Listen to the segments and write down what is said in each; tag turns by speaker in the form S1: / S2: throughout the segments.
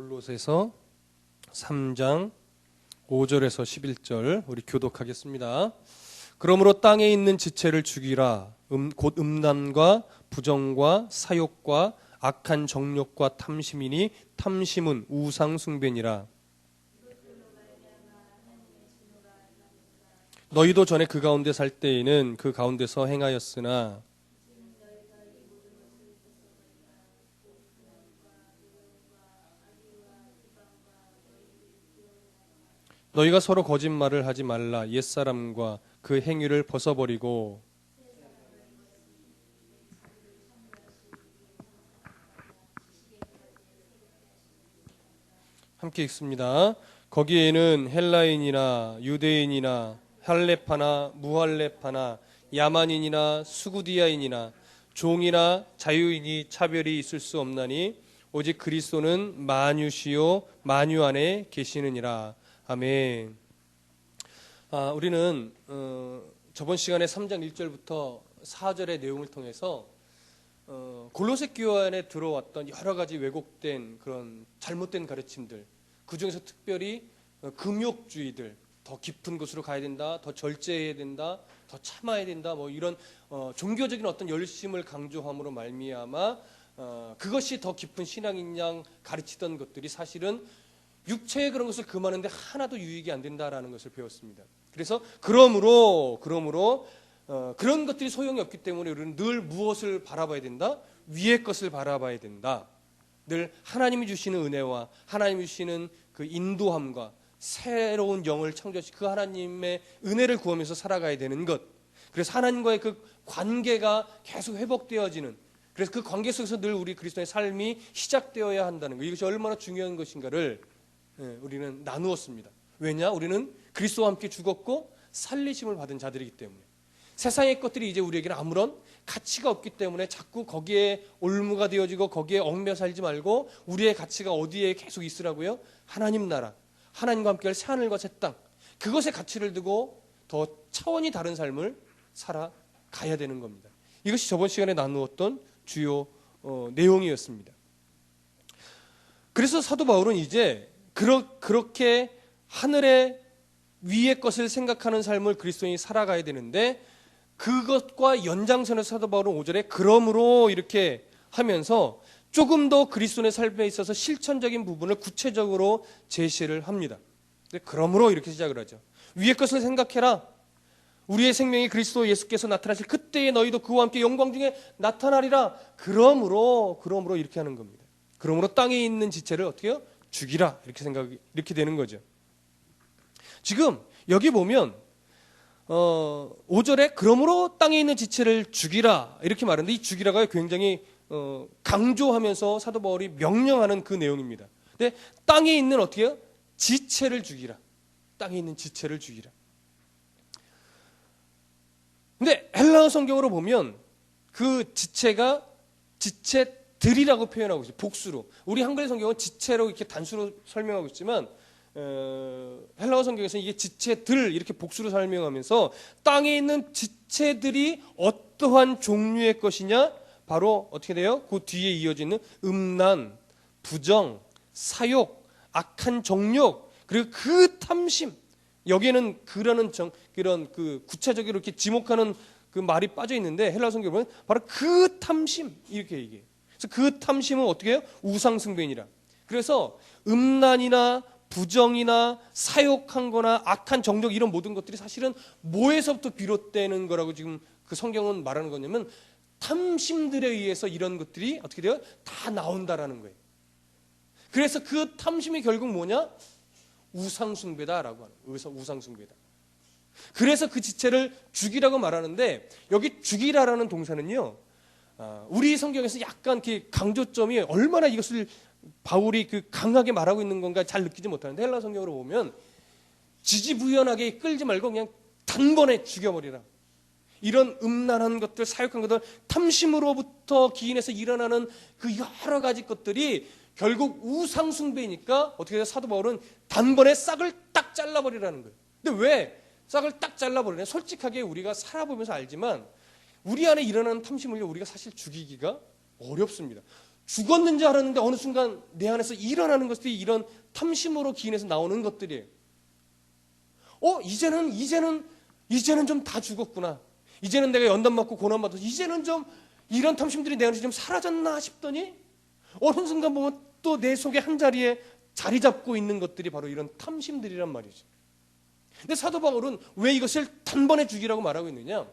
S1: 골로새서 3장 5절에서 11절 우리 교독하겠습니다. 그러므로 땅에 있는 지체를 죽이라. 곧 음란과 부정과 사욕과 악한 정욕과 탐심이니 탐심은 우상 숭배니라. 너희도 전에 그 가운데 살 때에는 그 가운데서 행하였으나 너희가 서로 거짓말을 하지 말라. 옛사람과 그 행위를 벗어버리고 함께 읽습니다. 거기에는 헬라인이나 유대인이나 할레파나 무할레파나 야만인이나 수구디아인이나 종이나 자유인이 차별이 있을 수 없나니 오직 그리스도는 만유시요 만유 안에 계시느니라. 아멘. 우리는 저번 시간에 3장 1절부터 4절의 내용을 통해서 골로새 교회 안에 들어왔던 여러 가지 왜곡된 그런 잘못된 가르침들, 그 중에서 특별히 금욕주의들, 더 깊은 곳으로 가야 된다, 더 절제해야 된다, 더 참아야 된다, 뭐 이런 종교적인 어떤 열심을 강조함으로 말미암아 그것이 더 깊은 신앙인 양 가르치던 것들이 사실은 육체의 그런 것을 금하는데 하나도 유익이 안 된다라는 것을 배웠습니다. 그래서 그러므로 그런 것들이 소용이 없기 때문에 우리는 늘 무엇을 바라봐야 된다? 위의 것을 바라봐야 된다. 늘 하나님이 주시는 은혜와 하나님이 주시는 그 인도함과 새로운 영을 창조하시 그 하나님의 은혜를 구하면서 살아가야 되는 것. 그래서 하나님과의 그 관계가 계속 회복되어지는, 그래서 그 관계 속에서 늘 우리 그리스도의 삶이 시작되어야 한다는 것. 이것이 얼마나 중요한 것인가를 우리는 나누었습니다. 왜냐? 우리는 그리스도와 함께 죽었고 살리심을 받은 자들이기 때문에. 세상의 것들이 이제 우리에게는 아무런 가치가 없기 때문에 자꾸 거기에 올무가 되어지고 거기에 얽매 살지 말고 우리의 가치가 어디에 계속 있으라고요? 하나님 나라, 하나님과 함께할 새하늘과 새 땅, 그것에 가치를 두고 더 차원이 다른 삶을 살아가야 되는 겁니다. 이것이 저번 시간에 나누었던 주요 내용이었습니다. 그래서 사도 바울은 이제 그렇게 하늘의 위의 것을 생각하는 삶을 그리스도인이 살아가야 되는데, 그것과 연장선에서 사도 바울은 5절에 그러므로 이렇게 하면서 조금 더 그리스도인의 삶에 있어서 실천적인 부분을 구체적으로 제시를 합니다. 그러므로 이렇게 시작을 하죠. 위의 것을 생각해라. 우리의 생명이 그리스도 예수께서 나타나실 그때에 너희도 그와 함께 영광 중에 나타나리라. 그러므로 이렇게 하는 겁니다. 그러므로 땅에 있는 지체를 어떻게 해요? 죽이라. 이렇게 되는 거죠. 지금 여기 보면 5절에 그러므로 땅에 있는 지체를 죽이라 이렇게 말하는데, 이 죽이라가 굉장히 강조하면서 사도 바울이 명령하는 그 내용입니다. 근데 땅에 있는 어떻게 해요? 지체를 죽이라. 땅에 있는 지체를 죽이라. 근데 헬라어 성경으로 보면 그 지체가 지체들이라고 표현하고 있어요. 복수로. 우리 한글 성경은 지체로 이렇게 단수로 설명하고 있지만 헬라어 성경에서는 이게 지체들 이렇게 복수로 설명하면서 땅에 있는 지체들이 어떠한 종류의 것이냐? 바로 어떻게 돼요? 그 뒤에 이어지는 음란, 부정, 사욕, 악한 정욕, 그리고 그 탐심. 여기에는 그런 그 구체적으로 이렇게 지목하는 그 말이 빠져 있는데, 헬라어 성경에 보면 바로 그 탐심 이렇게 얘기해요. 그래서 그 탐심은 어떻게 해요? 우상숭배니라. 그래서 음란이나 부정이나 사욕한 거나 악한 정욕, 이런 모든 것들이 사실은 뭐에서부터 비롯되는 거라고 지금 그 성경은 말하는 거냐면, 탐심들에 의해서 이런 것들이 어떻게 돼요? 다 나온다라는 거예요. 그래서 그 탐심이 결국 뭐냐? 우상숭배다라고 하는 거예요. 우상숭배다. 그래서 그 지체를 죽이라고 말하는데, 여기 죽이라라는 동사는요, 우리 성경에서 약간 이렇게 강조점이 얼마나 이것을 바울이 그 강하게 말하고 있는 건가 잘 느끼지 못하는데, 헬라 성경으로 보면 지지부연하게 끌지 말고 그냥 단번에 죽여버리라. 이런 음란한 것들, 사욕한 것들, 탐심으로부터 기인해서 일어나는 그 여러 가지 것들이 결국 우상숭배니까 어떻게 해요? 사도 바울은 단번에 싹을 딱 잘라버리라는 거예요. 근데 왜 싹을 딱 잘라버리냐? 솔직하게 우리가 살아보면서 알지만 우리 안에 일어나는 탐심을요, 우리가 사실 죽이기가 어렵습니다. 죽었는지 알았는데 어느 순간 내 안에서 일어나는 것들이 이런 탐심으로 기인해서 나오는 것들이에요. 이제는 좀 다 죽었구나. 이제는 내가 연단받고 고난받아서 이제는 좀 이런 탐심들이 내 안에서 좀 사라졌나 싶더니 어느 순간 보면 또 내 속에 한 자리에 자리 잡고 있는 것들이 바로 이런 탐심들이란 말이죠. 근데 사도 바울은 왜 이것을 단번에 죽이라고 말하고 있느냐?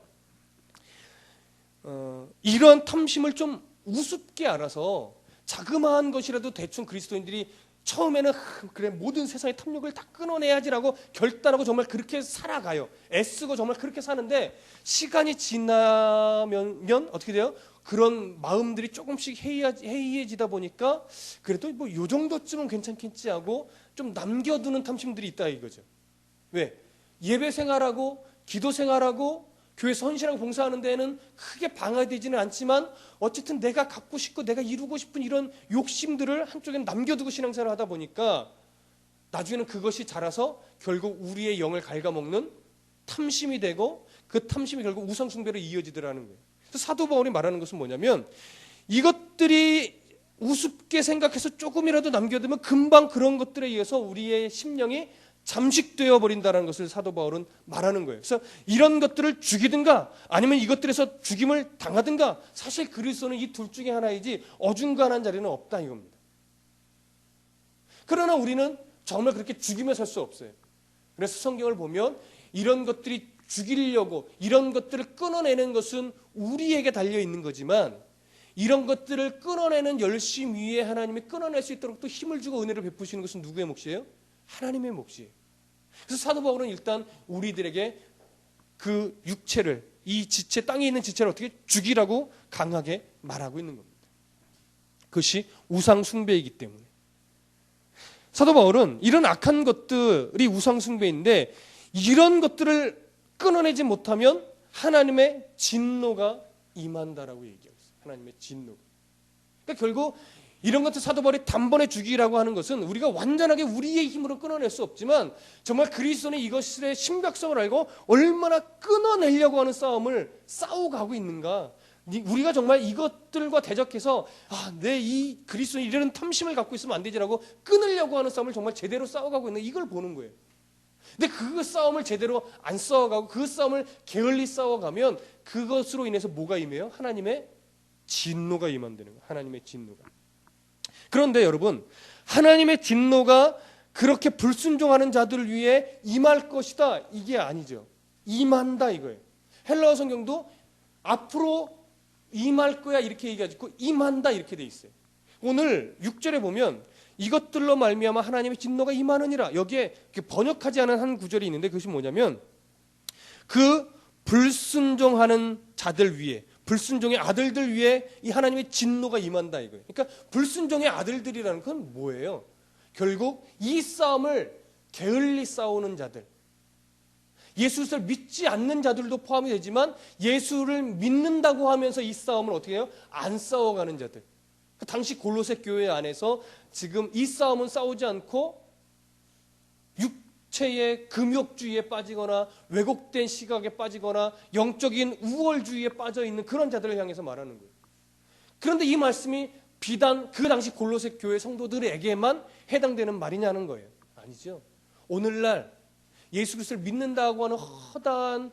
S1: 이런 탐심을 좀 우습게 알아서 자그마한 것이라도 대충 그리스도인들이 처음에는 그래 모든 세상의 탐욕을 다 끊어내야지라고 결단하고 정말 그렇게 살아가요. 애쓰고 정말 그렇게 사는데 시간이 지나면 어떻게 돼요? 그런 마음들이 조금씩 해이해지다 보니까 그래도 뭐 요 정도쯤은 괜찮겠지 하고 좀 남겨두는 탐심들이 있다 이거죠. 왜? 예배 생활하고 기도 생활하고 교회 헌신하고 봉사하는 데에는 크게 방해되지는 않지만 어쨌든 내가 갖고 싶고 내가 이루고 싶은 이런 욕심들을 한쪽에 남겨두고 신앙생활을 하다 보니까 나중에는 그것이 자라서 결국 우리의 영을 갉아먹는 탐심이 되고 그 탐심이 결국 우상숭배로 이어지더라는 거예요. 그래서 사도 바울이 말하는 것은 뭐냐면 이것들이 우습게 생각해서 조금이라도 남겨두면 금방 그런 것들에 의해서 우리의 심령이 잠식되어 버린다는 것을 사도 바울은 말하는 거예요. 그래서 이런 것들을 죽이든가 아니면 이것들에서 죽임을 당하든가 사실 그리스도는 이 둘 중에 하나이지 어중간한 자리는 없다 이겁니다. 그러나 우리는 정말 그렇게 죽이며 살 수 없어요. 그래서 성경을 보면 이런 것들이 죽이려고 이런 것들을 끊어내는 것은 우리에게 달려 있는 거지만 이런 것들을 끊어내는 열심 위에 하나님이 끊어낼 수 있도록 또 힘을 주고 은혜를 베푸시는 것은 누구의 몫이에요? 하나님의 몫이에요. 그래서 사도 바울은 일단 우리들에게 그 육체를 이 지체 땅에 있는 지체를 어떻게 죽이라고 강하게 말하고 있는 겁니다. 그것이 우상 숭배이기 때문에 사도 바울은 이런 악한 것들이 우상 숭배인데 이런 것들을 끊어내지 못하면 하나님의 진노가 임한다라고 얘기하고 있어요. 하나님의 진노가. 그러니까 결국 이런 것들 사도 바울이 단번에 죽이라고 하는 것은 우리가 완전하게 우리의 힘으로 끊어낼 수 없지만 정말 그리스도는 이것의 심각성을 알고 얼마나 끊어내려고 하는 싸움을 싸워가고 있는가. 우리가 정말 이것들과 대적해서 내 이 그리스도는 이런 탐심을 갖고 있으면 안 되지라고 끊으려고 하는 싸움을 정말 제대로 싸워가고 있는 이걸 보는 거예요. 근데 그 싸움을 제대로 안 싸워가고 그 싸움을 게을리 싸워가면 그것으로 인해서 뭐가 임해요? 하나님의 진노가 임한다는 거예요. 하나님의 진노가. 그런데 여러분 하나님의 진노가 그렇게 불순종하는 자들을 위해 임할 것이다 이게 아니죠. 임한다 이거예요. 헬라어 성경도 앞으로 임할 거야 이렇게 얘기하지 않고 임한다 이렇게 돼 있어요. 오늘 6절에 보면 이것들로 말미암아 하나님의 진노가 임하느니라 여기에 번역하지 않은 한 구절이 있는데 그것이 뭐냐면 그 불순종하는 자들 위에 불순종의 아들들 위에 이 하나님의 진노가 임한다 이거예요. 그러니까 불순종의 아들들이라는 건 뭐예요? 결국 이 싸움을 게을리 싸우는 자들, 예수를 믿지 않는 자들도 포함이 되지만 예수를 믿는다고 하면서 이 싸움을 어떻게 해요? 안 싸워가는 자들. 당시 골로새 교회 안에서 지금 이 싸움은 싸우지 않고 육체의 금욕주의에 빠지거나 왜곡된 시각에 빠지거나 영적인 우월주의에 빠져있는 그런 자들을 향해서 말하는 거예요. 그런데 이 말씀이 비단 그 당시 골로새 교회 성도들에게만 해당되는 말이냐는 거예요. 아니죠. 오늘날 예수 그리스도를 믿는다고 하는 허다한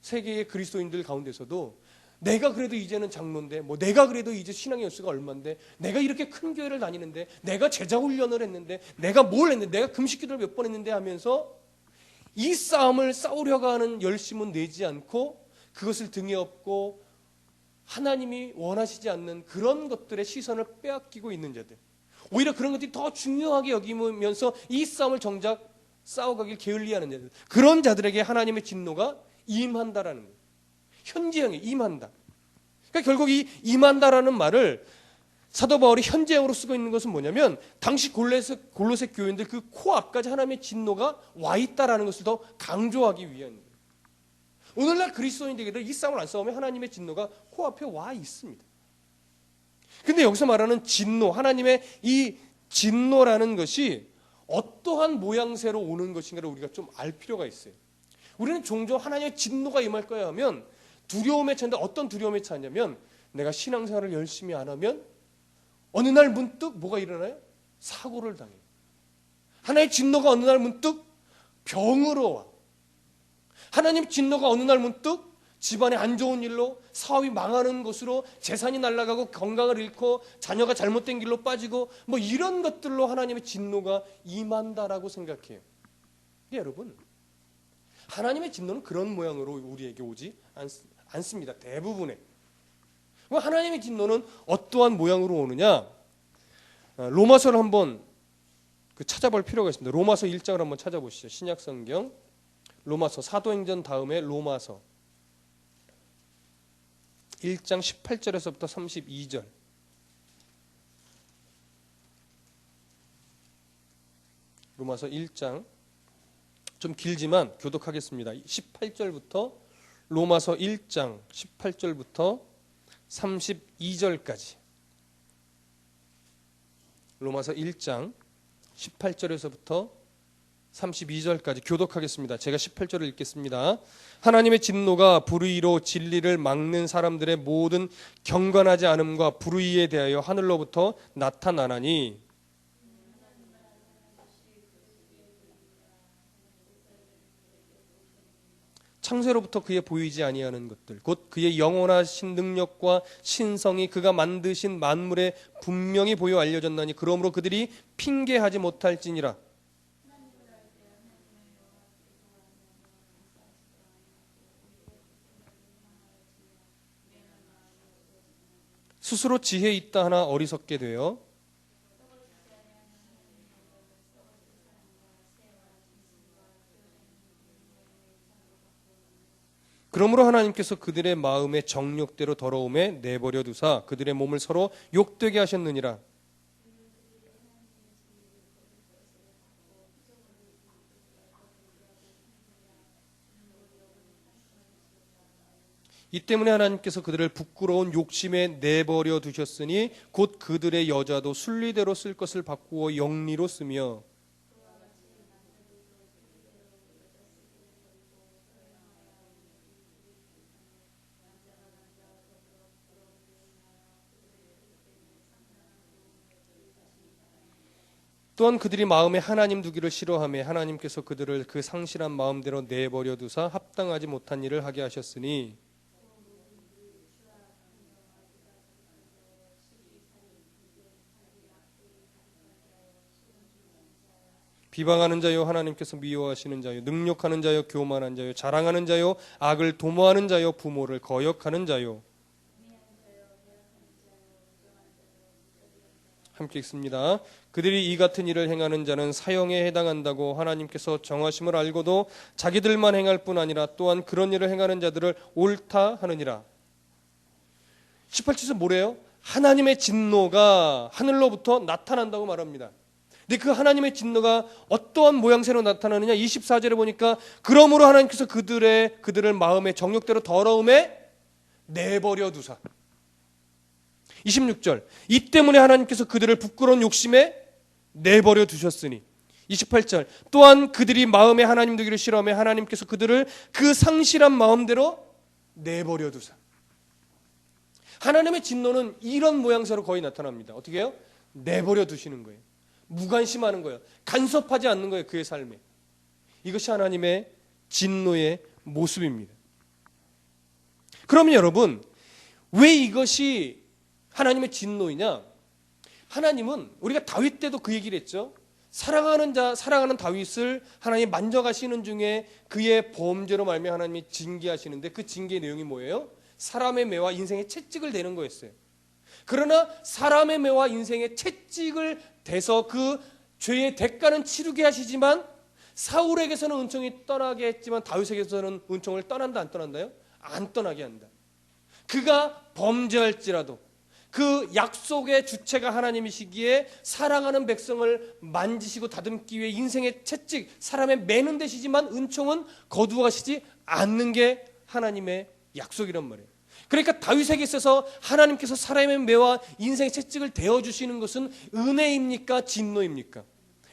S1: 세계의 그리스도인들 가운데서도 내가 그래도 이제는 장로인데 내가 그래도 이제 신앙의 연수가 얼만데 내가 이렇게 큰 교회를 다니는데 내가 제자 훈련을 했는데 내가 뭘 했는데 내가 금식기도를 몇 번 했는데 하면서 이 싸움을 싸우려고 하는 열심은 내지 않고 그것을 등에 업고 하나님이 원하시지 않는 그런 것들의 시선을 빼앗기고 있는 자들, 오히려 그런 것들이 더 중요하게 여기면서 이 싸움을 정작 싸워가길 게을리하는 자들, 그런 자들에게 하나님의 진노가 임한다라는 거예요. 현재형에 임한다. 그러니까 결국 이 임한다라는 말을 사도 바울이 현재형으로 쓰고 있는 것은 뭐냐면 당시 골로새 교인들 그 코앞까지 하나님의 진노가 와 있다라는 것을 더 강조하기 위한 거예요. 오늘날 그리스도인들에게도 이 싸움을 안 싸우면 하나님의 진노가 코앞에 와 있습니다. 근데 여기서 말하는 진노, 하나님의 이 진노라는 것이 어떠한 모양새로 오는 것인가를 우리가 좀 알 필요가 있어요. 우리는 종종 하나님의 진노가 임할 거야 하면 두려움에 차는데 어떤 두려움에 차냐면 내가 신앙생활을 열심히 안 하면 어느 날 문득 뭐가 일어나요? 사고를 당해요. 하나님의 진노가 어느 날 문득 병으로 와. 하나님의 진노가 어느 날 문득 집안에 안 좋은 일로, 사업이 망하는 것으로, 재산이 날아가고 건강을 잃고 자녀가 잘못된 길로 빠지고 뭐 이런 것들로 하나님의 진노가 임한다라고 생각해요. 근데 여러분, 하나님의 진노는 그런 모양으로 우리에게 오지 않습니다. 대부분의. 하나님의 진노는 어떠한 모양으로 오느냐? 로마서를 한번 찾아볼 필요가 있습니다. 로마서 1장을 한번 찾아보시죠. 신약성경 로마서, 사도행전 다음에 로마서 1장 18절에서부터 32절. 로마서 1장 좀 길지만 교독하겠습니다. 18절부터 로마서 1장 18절부터 32절까지. 로마서 1장 18절에서부터 32절까지 교독하겠습니다. 제가 18절을 읽겠습니다. 하나님의 진노가 불의로 진리를 막는 사람들의 모든 경건하지 않음과 불의에 대하여 하늘로부터 나타나나니, 창세로부터 그의 보이지 아니하는 것들 곧 그의 영원하신 능력과 신성이 그가 만드신 만물에 분명히 보여 알려졌나니, 그러므로 그들이 핑계하지 못할지니라. 스스로 지혜 있다 하나 어리석게 되어 그러므로 하나님께서 그들의 마음의 정욕대로 더러움에 내버려 두사 그들의 몸을 서로 욕되게 하셨느니라. 이 때문에 하나님께서 그들을 부끄러운 욕심에 내버려 두셨으니 곧 그들의 여자도 순리대로 쓸 것을 바꾸어 영리로 쓰며, 또한 그들이 마음에 하나님 두기를 싫어하며 하나님께서 그들을 그 상실한 마음대로 내버려 두사 합당하지 못한 일을 하게 하셨으니, 비방하는 자요 하나님께서 미워하시는 자요 능욕하는 자요 교만한 자요 자랑하는 자요 악을 도모하는 자요 부모를 거역하는 자요. 함께 읽습니다. 그들이 이 같은 일을 행하는 자는 사형에 해당한다고 하나님께서 정하심을 알고도 자기들만 행할 뿐 아니라 또한 그런 일을 행하는 자들을 옳다 하느니라. 18절에서 뭐래요? 하나님의 진노가 하늘로부터 나타난다고 말합니다. 근데 그 하나님의 진노가 어떠한 모양새로 나타나느냐? 24절에 보니까 그러므로 하나님께서 그들을 마음의 정욕대로 더러움에 내버려 두사. 26절 이 때문에 하나님께서 그들을 부끄러운 욕심에 내버려 두셨으니. 28절 또한 그들이 마음에 하나님 두기를 싫어하며 하나님께서 그들을 그 상실한 마음대로 내버려 두사. 하나님의 진노는 이런 모양새로 거의 나타납니다. 어떻게 해요? 내버려 두시는 거예요. 무관심하는 거예요. 간섭하지 않는 거예요. 그의 삶에. 이것이 하나님의 진노의 모습입니다. 그러면 여러분, 왜 이것이 하나님의 진노이냐? 하나님은 우리가 다윗 때도 그 얘기를 했죠. 사랑하는 다윗을 하나님 만져가시는 중에 그의 범죄로 말미암아 하나님이 징계하시는데, 그 징계의 내용이 뭐예요? 사람의 매와 인생의 채찍을 대는 거였어요. 그러나 사람의 매와 인생의 채찍을 대서 그 죄의 대가는 치르게 하시지만, 사울에게서는 은총이 떠나게 했지만 다윗에게서는 은총을 떠난다 안 떠난다요? 안 떠나게 한다. 그가 범죄할지라도 그 약속의 주체가 하나님이시기에 사랑하는 백성을 만지시고 다듬기 위해 인생의 채찍, 사람의 매는 되시지만 은총은 거두어 가시지 않는 게 하나님의 약속이란 말이에요. 그러니까 다윗에게 있어서 하나님께서 사람의 매와 인생의 채찍을 대어주시는 것은 은혜입니까? 진노입니까?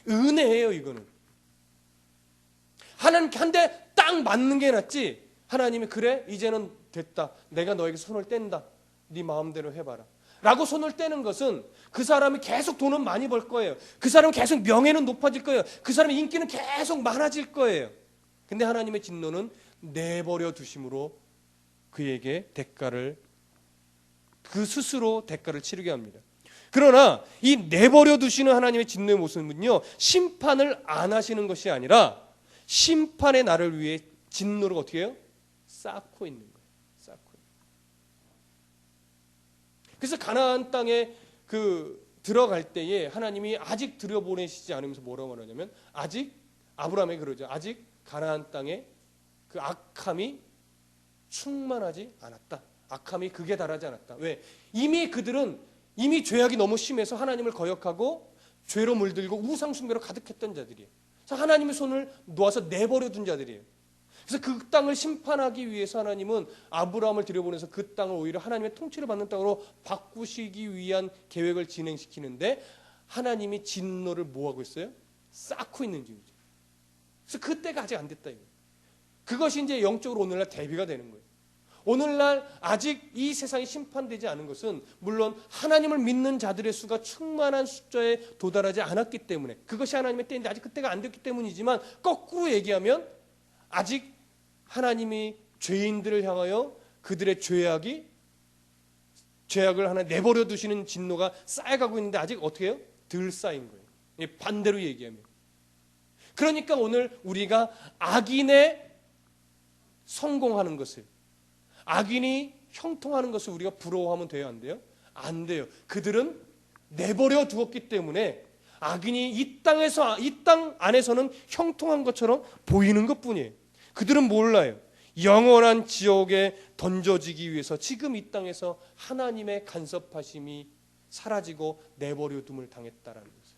S1: 은혜예요. 이거는 하나님께 한 대 딱 맞는 게 낫지, 하나님이 그래 이제는 됐다, 내가 너에게 손을 뗀다, 네 마음대로 해봐라 라고 손을 떼는 것은 그 사람이 계속 돈은 많이 벌 거예요. 그 사람은 계속 명예는 높아질 거예요. 그 사람의 인기는 계속 많아질 거예요. 근데 하나님의 진노는 내버려 두심으로 그에게 그 스스로 대가를 치르게 합니다. 그러나 이 내버려 두시는 하나님의 진노의 모습은요, 심판을 안 하시는 것이 아니라 심판의 날을 위해 진노를 어떻게 해요? 쌓고 있는 거예요. 그래서 가나안 땅에 들어갈 때에 하나님이 아직 들여보내시지 않으면서 뭐라고 말하냐면, 아직 아브라함에게 그러죠. 아직 가나안 땅에 그 악함이 충만하지 않았다. 악함이 극에 달하지 않았다. 왜? 그들은 이미 죄악이 너무 심해서 하나님을 거역하고 죄로 물들고 우상숭배로 가득했던 자들이에요. 그래서 하나님의 손을 놓아서 내버려 둔 자들이에요. 그래서 그 땅을 심판하기 위해서 하나님은 아브라함을 들여보내서 그 땅을 오히려 하나님의 통치를 받는 땅으로 바꾸시기 위한 계획을 진행시키는데, 하나님이 진노를 뭐하고 있어요? 쌓고 있는 중이죠. 그래서 그때가 아직 안 됐다 이거예요. 그것이 이제 영적으로 오늘날 대비가 되는 거예요. 오늘날 아직 이 세상이 심판되지 않은 것은 물론 하나님을 믿는 자들의 수가 충만한 숫자에 도달하지 않았기 때문에, 그것이 하나님의 때인데 아직 그때가 안 됐기 때문이지만, 거꾸로 얘기하면 아직 하나님이 죄인들을 향하여 그들의 죄악을 하나 내버려 두시는 진노가 쌓여가고 있는데 아직 어떻게 해요? 덜 쌓인 거예요. 반대로 얘기하면. 그러니까 오늘 우리가 악인의 성공하는 것을, 악인이 형통하는 것을 우리가 부러워하면 돼요, 안 돼요? 안 돼요. 그들은 내버려 두었기 때문에 악인이 이 땅 안에서는 형통한 것처럼 보이는 것뿐이에요. 그들은 몰라요. 영원한 지옥에 던져지기 위해서 지금 이 땅에서 하나님의 간섭하심이 사라지고 내버려둠을 당했다라는 것을.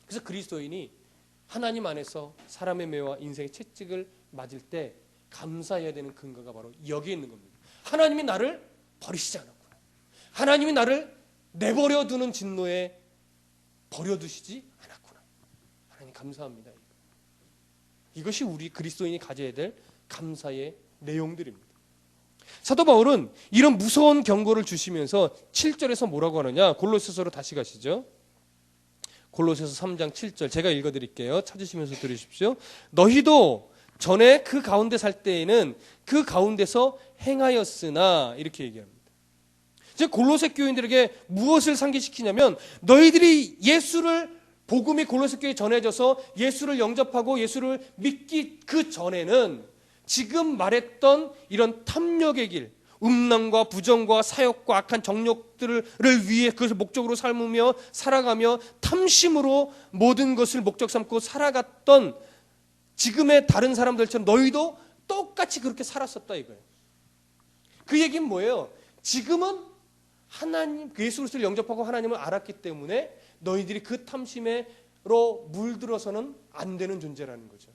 S1: 그래서 그리스도인이 하나님 안에서 사람의 매와 인생의 채찍을 맞을 때 감사해야 되는 근거가 바로 여기에 있는 겁니다. 하나님이 나를 버리시지 않았구나. 하나님이 나를 내버려두는 진노에 버려두시지 않았구나. 하나님 감사합니다. 이것이 우리 그리스도인이 가져야 될 감사의 내용들입니다. 사도 바울은 이런 무서운 경고를 주시면서 7절에서 뭐라고 하느냐, 골로새서로 다시 가시죠. 골로새서 3장 7절 제가 읽어드릴게요. 찾으시면서 들으십시오. 너희도 전에 그 가운데 살 때에는 그 가운데서 행하였으나, 이렇게 얘기합니다. 즉 골로새 교인들에게 무엇을 상기시키냐면, 너희들이 복음이 골로새 교회에 전해져서 예수를 영접하고 예수를 믿기 그 전에는 지금 말했던 이런 탐욕의 길, 음란과 부정과 사욕과 악한 정욕들을 위해 그것을 목적으로 살아가며 탐심으로 모든 것을 목적 삼고 살아갔던 지금의 다른 사람들처럼 너희도 똑같이 그렇게 살았었다 이거예요. 그 얘기는 뭐예요? 지금은 하나님, 예수 그리스도를 영접하고 하나님을 알았기 때문에 너희들이 그 탐심으로 물들어서는 안 되는 존재라는 거죠.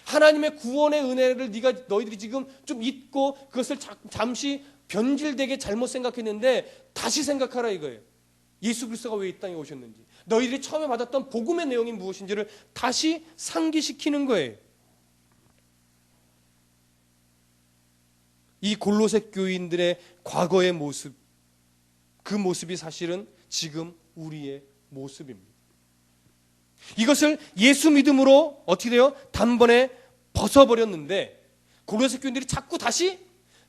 S1: 하나님의 구원의 은혜를 너희들이 지금 좀 잊고 그것을 잠시 변질되게 잘못 생각했는데 다시 생각하라 이거예요. 예수 그리스도가 왜 이 땅에 오셨는지, 너희들이 처음에 받았던 복음의 내용이 무엇인지를 다시 상기시키는 거예요. 이 골로새 교인들의 과거의 모습, 그 모습이 사실은 지금 우리의 모습입니다. 이것을 예수 믿음으로 어떻게 돼요? 단번에 벗어버렸는데, 골로새 교인들이 자꾸 다시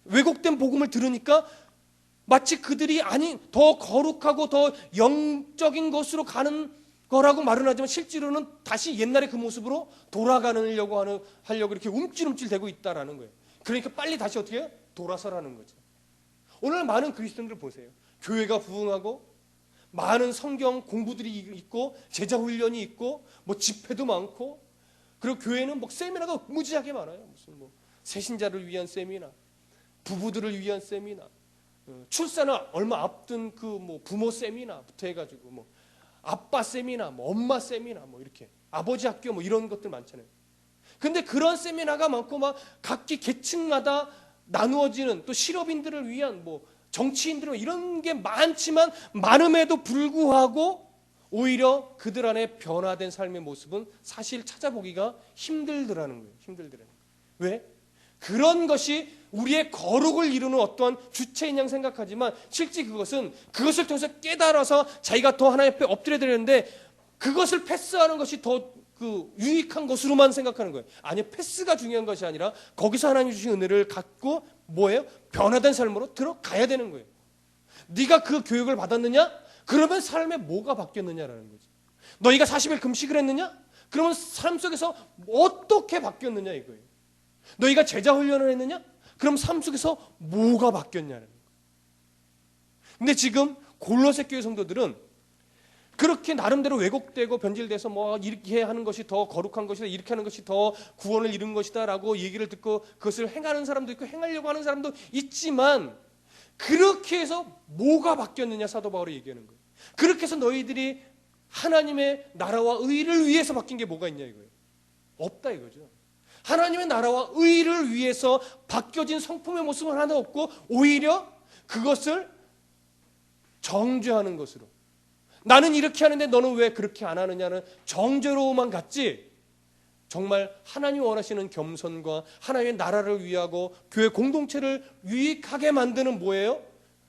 S1: 왜곡된 복음을 들으니까 마치 그들이 아닌 더 거룩하고 더 영적인 것으로 가는 거라고 말은 하지만 실제로는 다시 옛날의 그 모습으로 돌아가려고 이렇게 움찔움찔 되고 있다라는 거예요. 그러니까 빨리 다시 어떻게 해요? 돌아서라는 거죠. 오늘 많은 그리스도인들 보세요. 교회가 부흥하고 많은 성경 공부들이 있고 제자 훈련이 있고 뭐 집회도 많고, 그리고 교회는 뭐 세미나가 무지하게 많아요. 무슨 뭐 새신자를 위한 세미나, 부부들을 위한 세미나, 출산을 얼마 앞둔 그 뭐 부모 세미나부터 해가지고 뭐 아빠 세미나, 뭐 엄마 세미나, 뭐 이렇게 아버지 학교 뭐 이런 것들 많잖아요. 근데 그런 세미나가 많고 막 각기 계층마다 나누어지는 또 실업인들을 위한 뭐 정치인들 이런 게 많지만, 많음에도 불구하고 오히려 그들 안에 변화된 삶의 모습은 사실 찾아보기가 힘들더라는 거예요. 왜? 그런 것이 우리의 거룩을 이루는 어떠한 주체인 양 생각하지만 실제 그것을 통해서 깨달아서 자기가 더 하나님 앞에 엎드려야 되는데 그것을 패스하는 것이 더 유익한 것으로만 생각하는 거예요. 아니, 패스가 중요한 것이 아니라 거기서 하나님이 주신 은혜를 갖고 뭐예요? 변화된 삶으로 들어가야 되는 거예요. 네가 그 교육을 받았느냐? 그러면 삶에 뭐가 바뀌었느냐라는 거죠. 너희가 40일 금식을 했느냐? 그러면 삶 속에서 어떻게 바뀌었느냐 이거예요. 너희가 제자 훈련을 했느냐? 그럼 삶 속에서 뭐가 바뀌었냐는 거예요. 근데 지금 골로새 교회 성도들은 그렇게 나름대로 왜곡되고 변질돼서 뭐 이렇게 하는 것이 더 거룩한 것이다, 이렇게 하는 것이 더 구원을 이룬 것이다라고 얘기를 듣고 그것을 행하는 사람도 있고 행하려고 하는 사람도 있지만 그렇게 해서 뭐가 바뀌었느냐 사도 바울이 얘기하는 거예요. 그렇게 해서 너희들이 하나님의 나라와 의를 위해서 바뀐 게 뭐가 있냐 이거예요. 없다 이거죠. 하나님의 나라와 의를 위해서 바뀌어진 성품의 모습은 하나 없고 오히려 그것을 정죄하는 것으로, 나는 이렇게 하는데 너는 왜 그렇게 안 하느냐는 정죄로만 갔지, 정말 하나님이 원하시는 겸손과 하나님의 나라를 위하고 교회 공동체를 유익하게 만드는 뭐예요?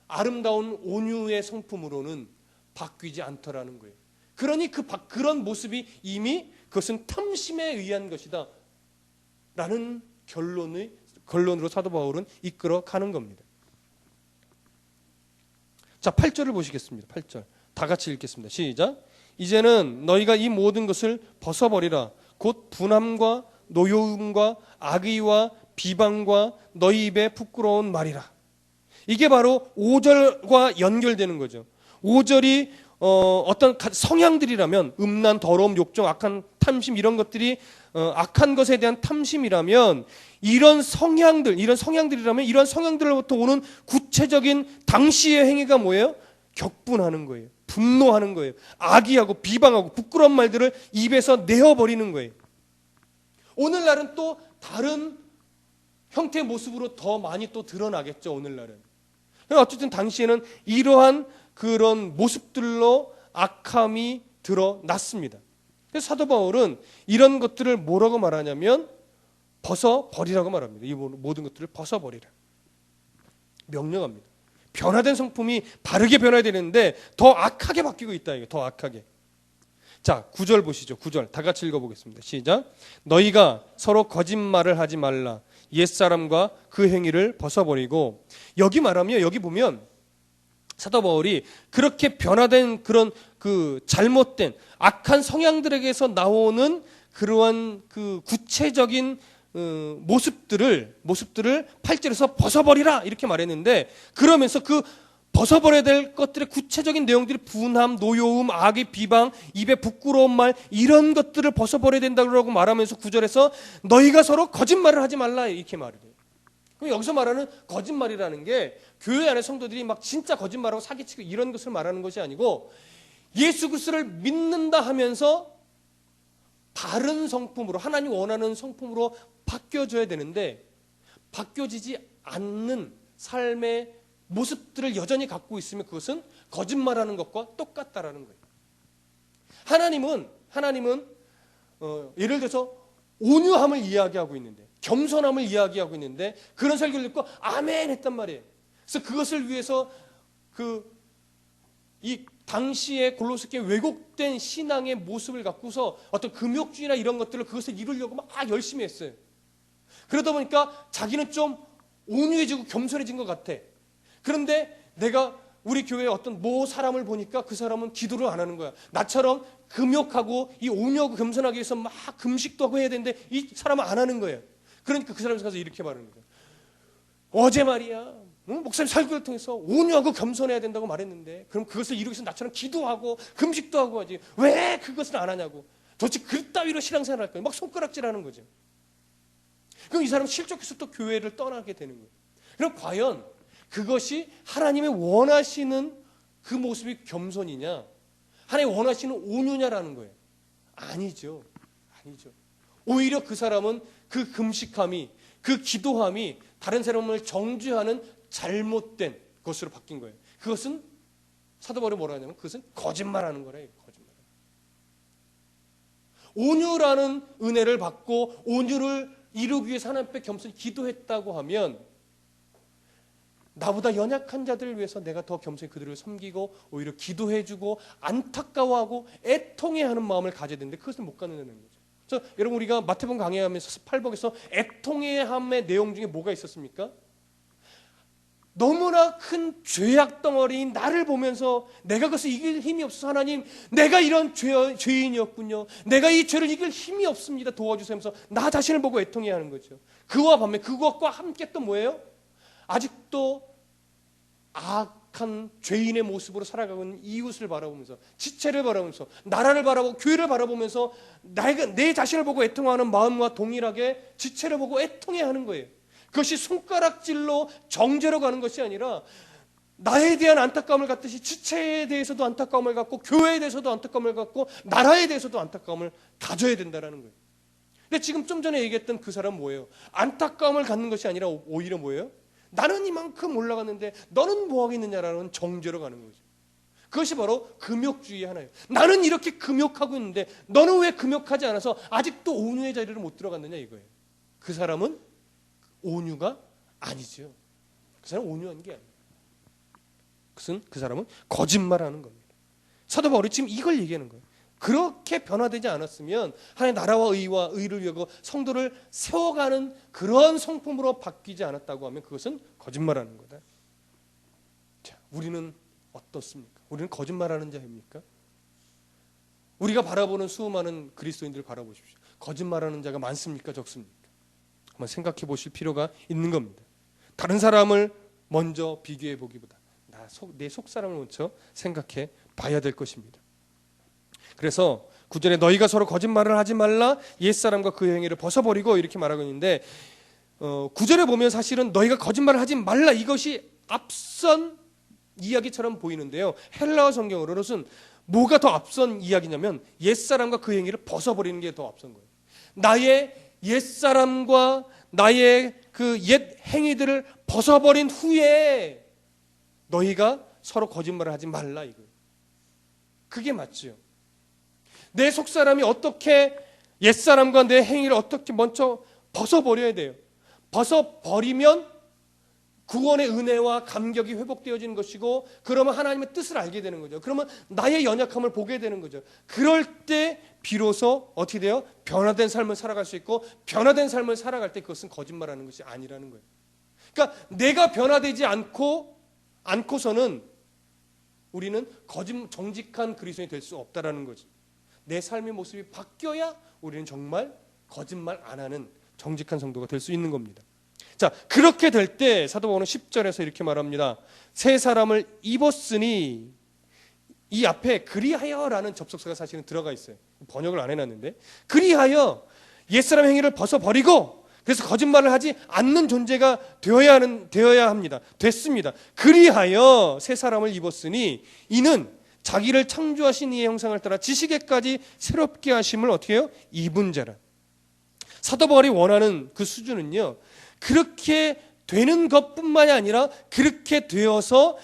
S1: 아름다운 온유의 성품으로는 바뀌지 않더라는 거예요. 그러니 그런 모습이 이미 그것은 탐심에 의한 것이다 라는 결론으로 사도 바울은 이끌어 가는 겁니다. 자, 8절을 보시겠습니다. 8절 다 같이 읽겠습니다. 시작. 이제는 너희가 이 모든 것을 벗어버리라. 곧 분함과 노여움과 악의와 비방과 너희 입에 부끄러운 말이라. 이게 바로 5절과 연결되는 거죠. 5절이 어떤 성향들이라면 음란, 더러움, 욕정, 악한 탐심 이런 것들이 악한 것에 대한 탐심이라면 이런 성향들이라면 이런 성향들로부터 오는 구체적인 당시의 행위가 뭐예요? 격분하는 거예요. 분노하는 거예요. 악의하고 비방하고 부끄러운 말들을 입에서 내어버리는 거예요. 오늘날은 또 다른 형태의 모습으로 더 많이 또 드러나겠죠. 오늘날은. 어쨌든 당시에는 이러한 그런 모습들로 악함이 드러났습니다. 그래서 사도 바울은 이런 것들을 뭐라고 말하냐면 벗어버리라고 말합니다. 이 모든 것들을 벗어버리라. 명령합니다. 변화된 성품이 바르게 변화해야 되는데 더 악하게 바뀌고 있다. 이게 더 악하게. 자, 9절 보시죠. 9절 다 같이 읽어보겠습니다. 시작. 너희가 서로 거짓말을 하지 말라. 옛사람과 그 행위를 벗어버리고. 여기 말하면 여기 보면 사도 바울이 그렇게 변화된 그런 그 잘못된 악한 성향들에게서 나오는 그러한 그 구체적인 모습들을 8절에서 벗어버리라 이렇게 말했는데, 그러면서 그 벗어버려야 될 것들의 구체적인 내용들이 분함, 노여움, 악의 비방, 입에 부끄러운 말 이런 것들을 벗어버려야 된다고 말하면서 9절에서 너희가 서로 거짓말을 하지 말라 이렇게 말해요. 그럼 여기서 말하는 거짓말이라는 게 교회 안에 성도들이 막 진짜 거짓말하고 사기치고 이런 것을 말하는 것이 아니고 예수 그리스도를 믿는다 하면서 바른 성품으로 하나님 원하는 성품으로 바뀌어져야 되는데 바뀌어지지 않는 삶의 모습들을 여전히 갖고 있으면 그것은 거짓말하는 것과 똑같다라는 거예요. 하나님은 예를 들어서 온유함을 이야기하고 있는데 겸손함을 이야기하고 있는데 그런 설교를 듣고 아멘 했단 말이에요. 그래서 그것을 위해서 이 당시에 골로새 교회 왜곡된 신앙의 모습을 갖고서 어떤 금욕주의나 이런 것들을 그것을 이루려고 막 열심히 했어요. 그러다 보니까 자기는 좀 온유해지고 겸손해진 것 같아. 그런데 내가 우리 교회에 어떤 사람을 보니까 그 사람은 기도를 안 하는 거야. 나처럼 금욕하고 이 온유하고 겸손하기 위해서 막 금식도 하고 해야 되는데 이 사람은 안 하는 거예요. 그러니까 그 사람이 가서 이렇게 말하는 거예요. 어제 말이야, 목사님 설교를 통해서 온유하고 겸손해야 된다고 말했는데 그럼 그것을 이루기 위해서 나처럼 기도하고 금식도 하고 하지 왜 그것을 안 하냐고. 도대체 그따위로 신앙생활을 할 거예요. 막 손가락질하는 거죠. 그럼 이 사람은 실족해서 또 교회를 떠나게 되는 거예요. 그럼 과연 그것이 하나님의 원하시는 그 모습이 겸손이냐, 하나님이 원하시는 온유냐라는 거예요. 아니죠. 오히려 그 사람은 그 금식함이, 그 기도함이 다른 사람을 정죄하는 잘못된 것으로 바뀐 거예요. 그것은 사도 바울이 뭐라 하냐면 그것은 거짓말하는 거래요. 거짓말. 온유라는 은혜를 받고 온유를 이루기 위해서 하나님 앞에 겸손히 기도했다고 하면 나보다 연약한 자들을 위해서 내가 더 겸손히 그들을 섬기고 오히려 기도해주고 안타까워하고 애통해하는 마음을 가져야 되는데 그것을 못 갖는다는 거죠. 그래서 여러분 우리가 마태복음 강해하면서 8복에서 애통해함의 내용 중에 뭐가 있었습니까? 너무나 큰 죄악 덩어리인 나를 보면서 내가 그것을 이길 힘이 없어서 하나님 내가 이런 죄인이었군요. 내가 이 죄를 이길 힘이 없습니다. 도와주세요 하면서 나 자신을 보고 애통해야 하는 거죠. 그와 반면 그것과 함께 또 뭐예요? 아직도 악한 죄인의 모습으로 살아가고 있는 이웃을 바라보면서 지체를 바라보면서 나라를 바라보고 교회를 바라보면서 내 자신을 보고 애통하는 마음과 동일하게 지체를 보고 애통해야 하는 거예요. 그것이 손가락질로 정죄로 가는 것이 아니라 나에 대한 안타까움을 갖듯이 지체에 대해서도 안타까움을 갖고 교회에 대해서도 안타까움을 갖고 나라에 대해서도 안타까움을 가져야 된다는 거예요. 근데 지금 좀 전에 얘기했던 그 사람은 뭐예요? 안타까움을 갖는 것이 아니라 오히려 뭐예요? 나는 이만큼 올라갔는데 너는 뭐 하겠느냐라는 정죄로 가는 거죠. 그것이 바로 금욕주의의 하나예요. 나는 이렇게 금욕하고 있는데 너는 왜 금욕하지 않아서 아직도 온유의 자리를 못 들어갔느냐 이거예요. 그 사람은 온유가 아니죠. 그 사람은 온유한 게 아니에요. 그 사람은 거짓말하는 겁니다. 사도 바울이 지금 이걸 얘기하는 거예요. 그렇게 변화되지 않았으면 하나님의 나라와 의와 의를 위하고 성도를 세워가는 그런 성품으로 바뀌지 않았다고 하면 그것은 거짓말하는 거다. 자, 우리는 어떻습니까? 우리는 거짓말하는 자입니까? 우리가 바라보는 수많은 그리스도인들을 바라보십시오. 거짓말하는 자가 많습니까? 적습니까? 한번 생각해 보실 필요가 있는 겁니다. 다른 사람을 먼저 비교해 보기보다 내 속사람을 먼저 생각해 봐야 될 것입니다. 그래서 9절에 너희가 서로 거짓말을 하지 말라 옛사람과 그 행위를 벗어버리고 이렇게 말하고 있는데 9절에 보면 사실은 너희가 거짓말을 하지 말라 이것이 앞선 이야기처럼 보이는데요. 헬라어 성경으로는 뭐가 더 앞선 이야기냐면 옛사람과 그 행위를 벗어버리는 게 더 앞선 거예요. 나의 옛사람과 나의 그 옛 행위들을 벗어버린 후에 너희가 서로 거짓말을 하지 말라 이거예요. 그게 맞죠. 내 속사람이 어떻게 옛사람과 내 행위를 어떻게 먼저 벗어버려야 돼요. 벗어버리면 구원의 은혜와 감격이 회복되어지는 것이고 그러면 하나님의 뜻을 알게 되는 거죠. 그러면 나의 연약함을 보게 되는 거죠. 그럴 때 비로소 어떻게 돼요? 변화된 삶을 살아갈 수 있고 변화된 삶을 살아갈 때 그것은 거짓말하는 것이 아니라는 거예요. 그러니까 내가 변화되지 않고서는 우리는 정직한 그리스도인이 될 수 없다라는 거지. 내 삶의 모습이 바뀌어야 우리는 정말 거짓말 안 하는 정직한 성도가 될 수 있는 겁니다. 자, 그렇게 될 때 사도 바울은 10절에서 이렇게 말합니다. 새 사람을 입었으니 이 앞에 그리하여라는 접속사가 사실은 들어가 있어요. 번역을 안 해놨는데 그리하여 옛사람 행위를 벗어버리고 그래서 거짓말을 하지 않는 존재가 되어야 합니다. 됐습니다. 그리하여 새 사람을 입었으니 이는 자기를 창조하신 이의 형상을 따라 지식에까지 새롭게 하심을 어떻게 해요? 입은 자라. 사도 바울이 원하는 그 수준은요. 그렇게 되는 것뿐만이 아니라 그렇게 되어서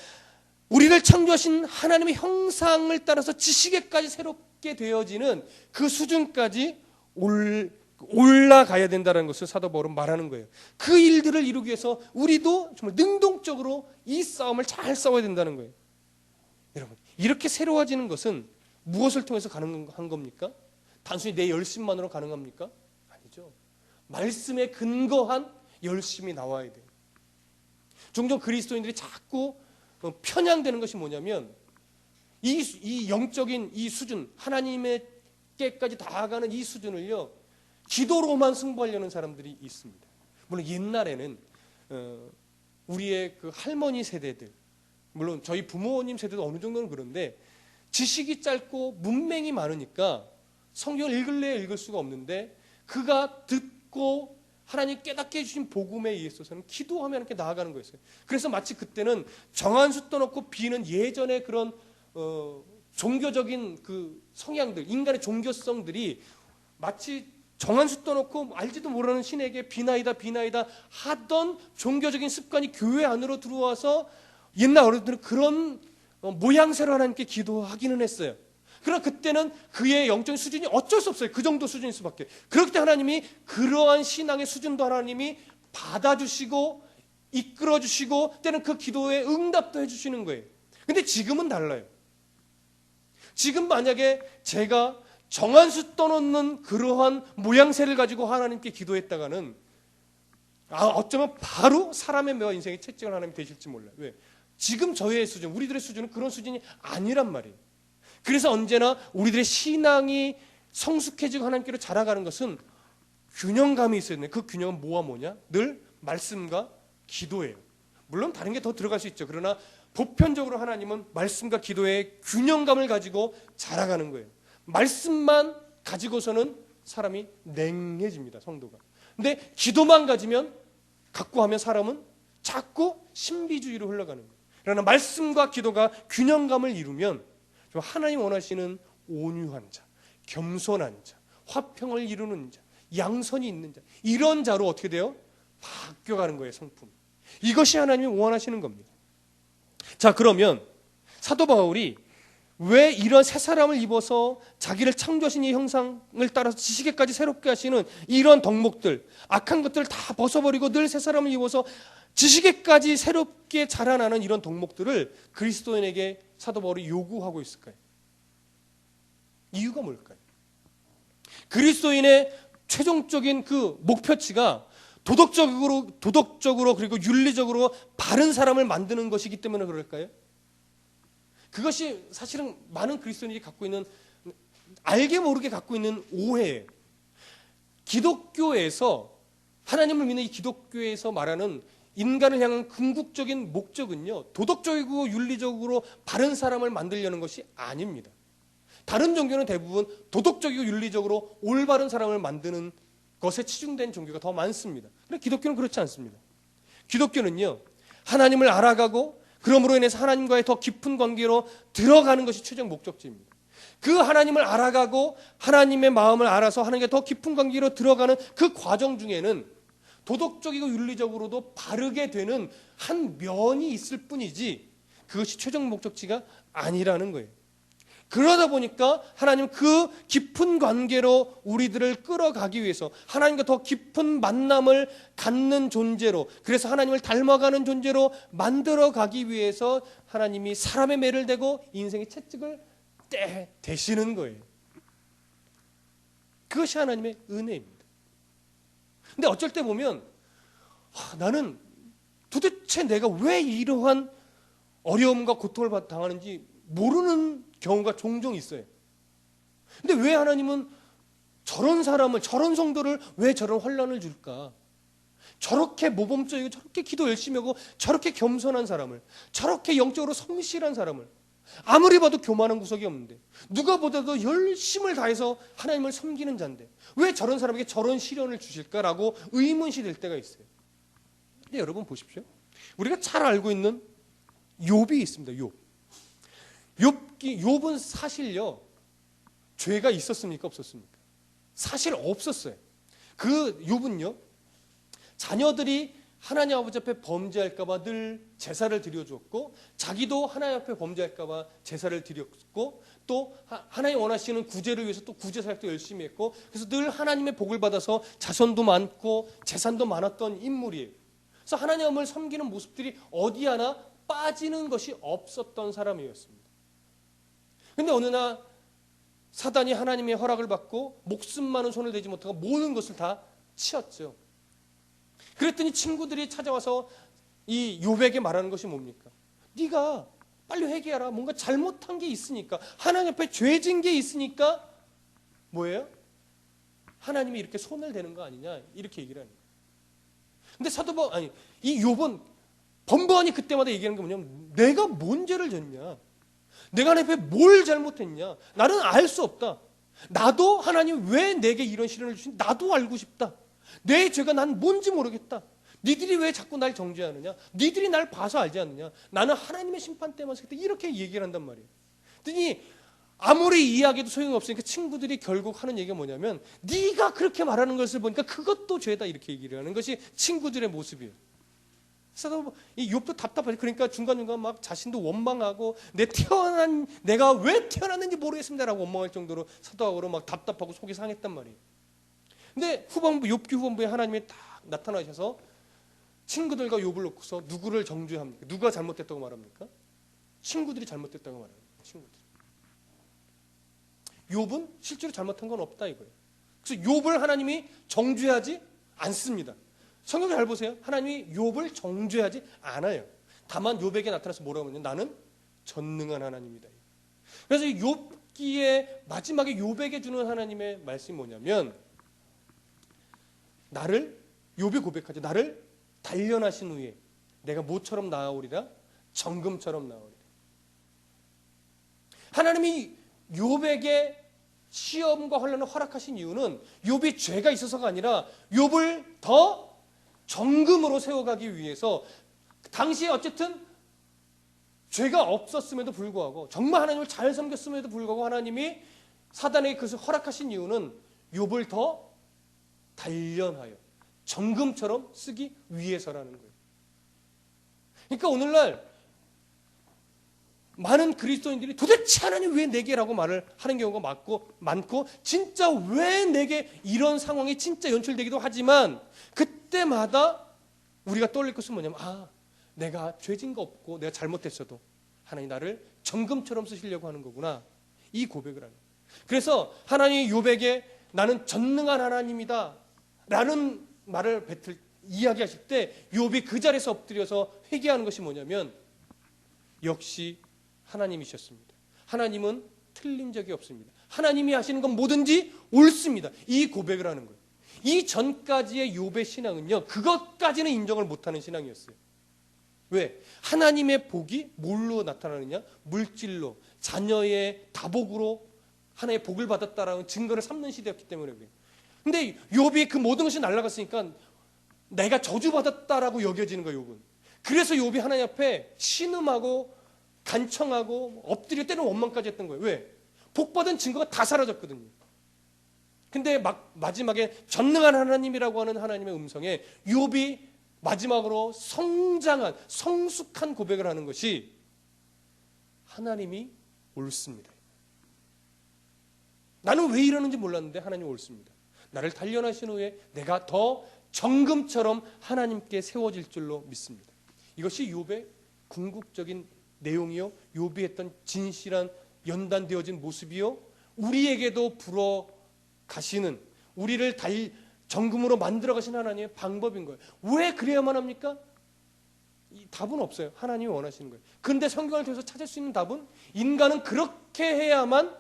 S1: 우리를 창조하신 하나님의 형상을 따라서 지식에까지 새롭게 되어지는 그 수준까지 올라가야 된다는 것을 사도 바울은 말하는 거예요. 그 일들을 이루기 위해서 우리도 정말 능동적으로 이 싸움을 잘 싸워야 된다는 거예요. 여러분, 이렇게 새로워지는 것은 무엇을 통해서 가능한 겁니까? 단순히 내 열심만으로 가능합니까? 아니죠. 말씀에 근거한 열심이 나와야 돼요. 종종 그리스도인들이 자꾸 편향되는 것이 뭐냐면 이 영적인 이 수준, 하나님께까지 다가가는 이 수준을요, 기도로만 승부하려는 사람들이 있습니다. 물론 옛날에는 우리의 그 할머니 세대들, 물론 저희 부모님 세대도 어느 정도는 그런데 지식이 짧고 문맹이 많으니까 성경을 읽을래야 읽을 수가 없는데 그가 듣고 하나님 깨닫게 해주신 복음에 의해서는 기도하며 하나님께 나아가는 거였어요. 그래서 마치 그때는 정한 수 떠놓고 비는 예전의 그런 종교적인 그 성향들, 인간의 종교성들이 마치 정한 수 떠놓고 알지도 모르는 신에게 비나이다 하던 종교적인 습관이 교회 안으로 들어와서 옛날 어른들은 그런 모양새로 하나님께 기도하기는 했어요. 그러나 그때는 그의 영적인 수준이 어쩔 수 없어요. 그 정도 수준일 수밖에. 그렇기 때문에 하나님이 그러한 신앙의 수준도 하나님이 받아주시고 이끌어주시고 때는 그 기도에 응답도 해주시는 거예요. 근데 지금은 달라요. 지금 만약에 제가 정한수 떠놓는 그러한 모양새를 가지고 하나님께 기도했다가는 어쩌면 바로 사람의 매와 인생의 채찍을 하나님이 되실지 몰라요. 왜? 지금 저의 수준, 우리들의 수준은 그런 수준이 아니란 말이에요. 그래서 언제나 우리들의 신앙이 성숙해지고 하나님께로 자라가는 것은 균형감이 있어야 되는데 그 균형은 뭐냐? 늘 말씀과 기도예요. 물론 다른 게 더 들어갈 수 있죠. 그러나 보편적으로 하나님은 말씀과 기도의 균형감을 가지고 자라가는 거예요. 말씀만 가지고서는 사람이 냉해집니다. 성도가. 근데 기도만 갖고 하면 사람은 자꾸 신비주의로 흘러가는 거예요. 그러나 말씀과 기도가 균형감을 이루면 하나님 원하시는 온유한 자, 겸손한 자, 화평을 이루는 자, 양선이 있는 자, 이런 자로 어떻게 돼요? 바뀌어가는 거예요. 성품. 이것이 하나님이 원하시는 겁니다. 자, 그러면 사도 바울이 왜 이런 새 사람을 입어서 자기를 창조하신 이 형상을 따라서 지식에까지 새롭게 하시는 이런 덕목들, 악한 것들을 다 벗어버리고 늘 새 사람을 입어서 지식에까지 새롭게 자라나는 이런 덕목들을 그리스도인에게 사도 바울이 요구하고 있을까요? 이유가 뭘까요? 그리스도인의 최종적인 그 목표치가 도덕적으로 그리고 윤리적으로 바른 사람을 만드는 것이기 때문에 그럴까요? 그것이 사실은 많은 그리스도인들이 갖고 있는, 알게 모르게 갖고 있는 오해예요. 기독교에서, 하나님을 믿는 이 기독교에서 말하는 인간을 향한 궁극적인 목적은요, 도덕적이고 윤리적으로 바른 사람을 만들려는 것이 아닙니다. 다른 종교는 대부분 도덕적이고 윤리적으로 올바른 사람을 만드는 것에 치중된 종교가 더 많습니다. 그런데 기독교는 그렇지 않습니다. 기독교는요, 하나님을 알아가고 그러므로 인해서 하나님과의 더 깊은 관계로 들어가는 것이 최종 목적지입니다. 그 하나님을 알아가고 하나님의 마음을 알아서 하나님과 더 깊은 관계로 들어가는 그 과정 중에는 도덕적이고 윤리적으로도 바르게 되는 한 면이 있을 뿐이지 그것이 최종 목적지가 아니라는 거예요. 그러다 보니까 하나님은 그 깊은 관계로 우리들을 끌어가기 위해서 하나님과 더 깊은 만남을 갖는 존재로, 그래서 하나님을 닮아가는 존재로 만들어가기 위해서 하나님이 사람의 매를 대고 인생의 채찍을 대시는 거예요. 그것이 하나님의 은혜입니다. 근데 어쩔 때 보면 나는 도대체 내가 왜 이러한 어려움과 고통을 당하는지 모르는 경우가 종종 있어요. 근데 왜 하나님은 저런 사람을, 저런 성도를 왜 저런 환난을 줄까? 저렇게 모범적이고 저렇게 기도 열심히 하고 저렇게 겸손한 사람을, 저렇게 영적으로 성실한 사람을, 아무리 봐도 교만한 구석이 없는데 누가 보다도 열심을 다해서 하나님을 섬기는 자인데 왜 저런 사람에게 저런 시련을 주실까라고 의문시 될 때가 있어요. 근데 여러분 보십시오. 우리가 잘 알고 있는 욥이 있습니다. 욥은 사실요, 죄가 있었습니까? 없었습니까? 사실 없었어요. 그 욥은요, 자녀들이 하나님 아버지 앞에 범죄할까봐 늘 제사를 드려주었고, 자기도 하나님 앞에 범죄할까봐 제사를 드렸고, 또 하나님 원하시는 구제를 위해서 또 구제 사역도 열심히 했고, 그래서 늘 하나님의 복을 받아서 자손도 많고 재산도 많았던 인물이에요. 그래서 하나님을 섬기는 모습들이 어디 하나 빠지는 것이 없었던 사람이었습니다. 근데 어느 날 사단이 하나님의 허락을 받고 목숨만은 손을 대지 못하고 모든 것을 다 치웠죠. 그랬더니 친구들이 찾아와서 이 욥에게 말하는 것이 뭡니까? 네가 빨리 회개하라. 뭔가 잘못한 게 있으니까, 하나님 앞에 죄진 게 있으니까 뭐예요? 하나님이 이렇게 손을 대는 거 아니냐, 이렇게 얘기를 하는 거예요. 근데 이 욥은 번번이 그때마다 얘기하는 게 뭐냐면, 내가 뭔 죄를 졌냐, 내가 하나님 앞에 뭘 잘못했냐, 나는 알 수 없다. 나도 하나님 왜 내게 이런 시련을 주신 나도 알고 싶다. 내 죄가 난 뭔지 모르겠다. 니들이 왜 자꾸 날 정죄하느냐, 니들이 날 봐서 알지 않느냐, 나는 하나님의 심판 때만 섰을 때, 이렇게 얘기를 한단 말이에요. 그랬더니 아무리 이해하기도 소용이 없으니까 친구들이 결국 하는 얘기가 뭐냐면, 네가 그렇게 말하는 것을 보니까 그것도 죄다, 이렇게 얘기를 하는 것이 친구들의 모습이에요. 이 욥도 답답하지. 그러니까 중간중간 막 자신도 원망하고 내가 왜 태어났는지 모르겠습니다라고 원망할 정도로 사도하고로 막 답답하고 속이 상했단 말이에요. 근데 욥기 후반부에 하나님이 딱 나타나셔서 친구들과 욥을 놓고서 누구를 정죄합니까? 누가 잘못됐다고 말합니까? 친구들이 잘못됐다고 말합니다. 친구들. 욥은 실제로 잘못한 건 없다 이거예요. 그래서 욥을 하나님이 정죄하지 않습니다. 성경 잘 보세요. 하나님이 욥을 정죄하지 않아요. 다만 욥에게 나타나서 뭐라고 하냐면 나는 전능한 하나님이다. 그래서 욥기의 마지막에 욥에게 주는 하나님의 말씀이 뭐냐면 욥이 고백하죠. 나를 단련하신 후에 내가 뭐처럼 나아오리라? 정금처럼 나아오리라. 하나님이 욥에게 시험과 환난을 허락하신 이유는 욥이 죄가 있어서가 아니라 욥을 더 정금으로 세워가기 위해서, 당시에 어쨌든 죄가 없었음에도 불구하고 정말 하나님을 잘 섬겼음에도 불구하고 하나님이 사단에게 그것을 허락하신 이유는 욥을 더 단련하여 정금처럼 쓰기 위해서라는 거예요. 그러니까 오늘날 많은 그리스도인들이 도대체 하나님 왜 내게라고 말을 하는 경우가 많고 진짜 왜 내게 이런 상황이 진짜 연출되기도 하지만 그때마다 우리가 떠올릴 것은 뭐냐면 내가 죄진 거 없고 내가 잘못했어도 하나님 나를 정금처럼 쓰시려고 하는 거구나, 이 고백을 하는 거예요. 그래서 하나님이 욥에게 나는 전능한 하나님이다 라는 말을 이야기하실 때 욥이 그 자리에서 엎드려서 회개하는 것이 뭐냐면 역시 하나님이셨습니다. 하나님은 틀린 적이 없습니다. 하나님이 하시는 건 뭐든지 옳습니다. 이 고백을 하는 거예요. 이 전까지의 욥의 신앙은요, 그것까지는 인정을 못하는 신앙이었어요. 왜? 하나님의 복이 뭘로 나타나느냐? 물질로, 자녀의 다복으로 하나님의 복을 받았다라는 증거를 삼는 시대였기 때문에 그래요. 근데 욥이 그 모든 것이 날아갔으니까 내가 저주받았다라고 여겨지는 거예요, 욥은. 그래서 욥이 하나님 앞에 신음하고 간청하고 엎드려 때는 원망까지 했던 거예요. 왜? 복받은 증거가 다 사라졌거든요. 근데 마지막에 전능한 하나님이라고 하는 하나님의 음성에 욥이 마지막으로 성숙한 고백을 하는 것이 하나님이 옳습니다. 나는 왜 이러는지 몰랐는데 하나님이 옳습니다. 나를 단련하신 후에 내가 더 정금처럼 하나님께 세워질 줄로 믿습니다. 이것이 욥의 궁극적인 내용이요, 욥이 했던 진실한 연단되어진 모습이요, 우리에게도 불어 가시는, 우리를 정금으로 만들어 가신 하나님의 방법인 거예요. 왜 그래야만 합니까? 이 답은 없어요. 하나님이 원하시는 거예요. 그런데 성경을 통해서 찾을 수 있는 답은 인간은 그렇게 해야만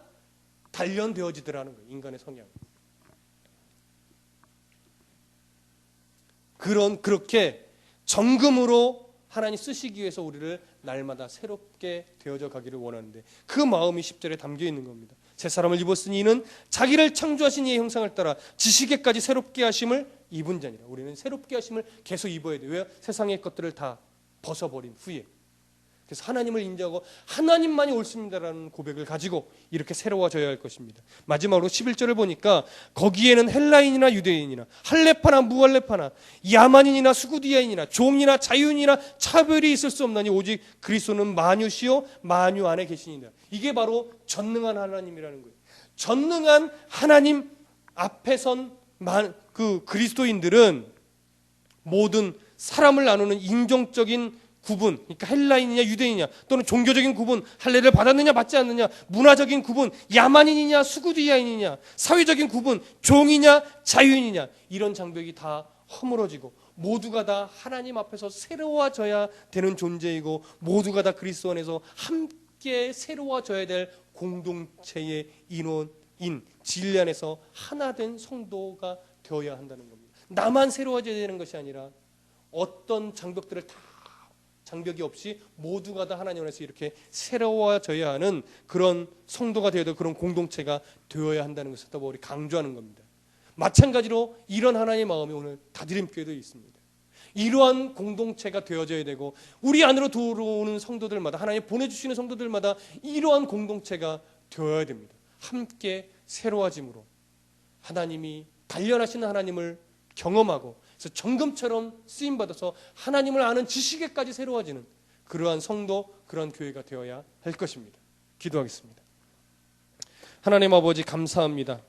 S1: 단련되어지더라는 거예요. 인간의 성향. 그렇게 정금으로 하나님 쓰시기 위해서 우리를 날마다 새롭게 되어져 가기를 원하는데 그 마음이 10절에 담겨 있는 겁니다. 새 사람을 입었으니 이는 자기를 창조하신 이의 형상을 따라 지식에까지 새롭게 하심을 입은 자니라. 우리는 새롭게 하심을 계속 입어야 돼요. 왜요? 세상의 것들을 다 벗어버린 후에. 그래서 하나님을 인정하고 하나님만이 옳습니다라는 고백을 가지고 이렇게 새로워져야 할 것입니다. 마지막으로 11절을 보니까 거기에는 헬라인이나 유대인이나 할레파나 무할레파나 야만인이나 수구디아인이나 종이나 자유인이나 차별이 있을 수 없나니 오직 그리스도는 만유시요 만유 안에 계시니라. 이게 바로 전능한 하나님이라는 거예요. 전능한 하나님 앞에 선 그 그리스도인들은 모든 사람을 나누는 인종적인 구분, 그러니까 헬라인이냐 유대인이냐 또는 종교적인 구분, 할례를 받았느냐 받지 않느냐, 문화적인 구분, 야만인이냐 수구디아인이냐, 사회적인 구분, 종이냐 자유인이냐, 이런 장벽이 다 허물어지고 모두가 다 하나님 앞에서 새로워져야 되는 존재이고 모두가 다 그리스도 안에서 함께 새로워져야 될 공동체의 인원인 진리 안에서 하나 된 성도가 되어야 한다는 겁니다. 나만 새로워져야 되는 것이 아니라 어떤 장벽들을 다 장벽이 없이 모두가 다 하나님 안에서 이렇게 새로워져야 하는 그런 성도가 되어야 되고 그런 공동체가 되어야 한다는 것을 또 우리 강조하는 겁니다. 마찬가지로 이런 하나님의 마음이 오늘 다드림교회도 있습니다. 이러한 공동체가 되어져야 되고 우리 안으로 들어오는 성도들마다 하나님 보내주시는 성도들마다 이러한 공동체가 되어야 됩니다. 함께 새로워짐으로 하나님이 단련하시는 하나님을 경험하고 그래서 정금처럼 쓰임 받아서 하나님을 아는 지식에까지 새로워지는 그러한 성도, 그러한 교회가 되어야 할 것입니다. 기도하겠습니다. 하나님 아버지 감사합니다.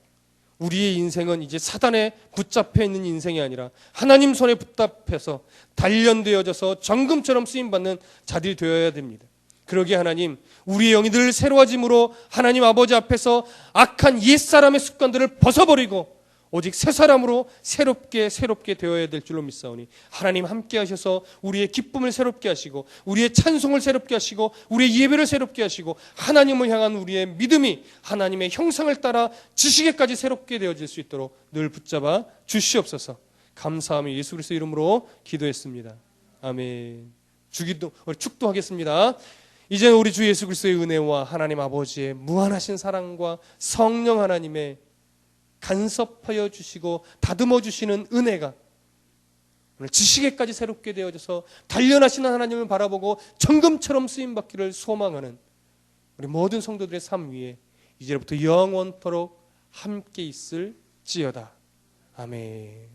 S1: 우리의 인생은 이제 사단에 붙잡혀 있는 인생이 아니라 하나님 손에 붙잡혀서 단련되어져서 정금처럼 쓰임받는 자들이 되어야 됩니다. 그러기에 하나님, 우리의 영이 늘 새로워짐으로 하나님 아버지 앞에서 악한 옛사람의 습관들을 벗어버리고 오직 새 사람으로 새롭게 되어야 될 줄로 믿사오니 하나님 함께 하셔서 우리의 기쁨을 새롭게 하시고 우리의 찬송을 새롭게 하시고 우리의 예배를 새롭게 하시고 하나님을 향한 우리의 믿음이 하나님의 형상을 따라 지식에까지 새롭게 되어질 수 있도록 늘 붙잡아 주시옵소서. 감사하며 예수 그리스도 이름으로 기도했습니다. 아멘. 축도하겠습니다. 이제는 우리 주 예수 그리스도의 은혜와 하나님 아버지의 무한하신 사랑과 성령 하나님의 간섭하여 주시고 다듬어 주시는 은혜가 오늘 지식에까지 새롭게 되어져서 단련하시는 하나님을 바라보고 정금처럼 쓰임받기를 소망하는 우리 모든 성도들의 삶 위에 이제부터 영원토록 함께 있을지어다. 아멘.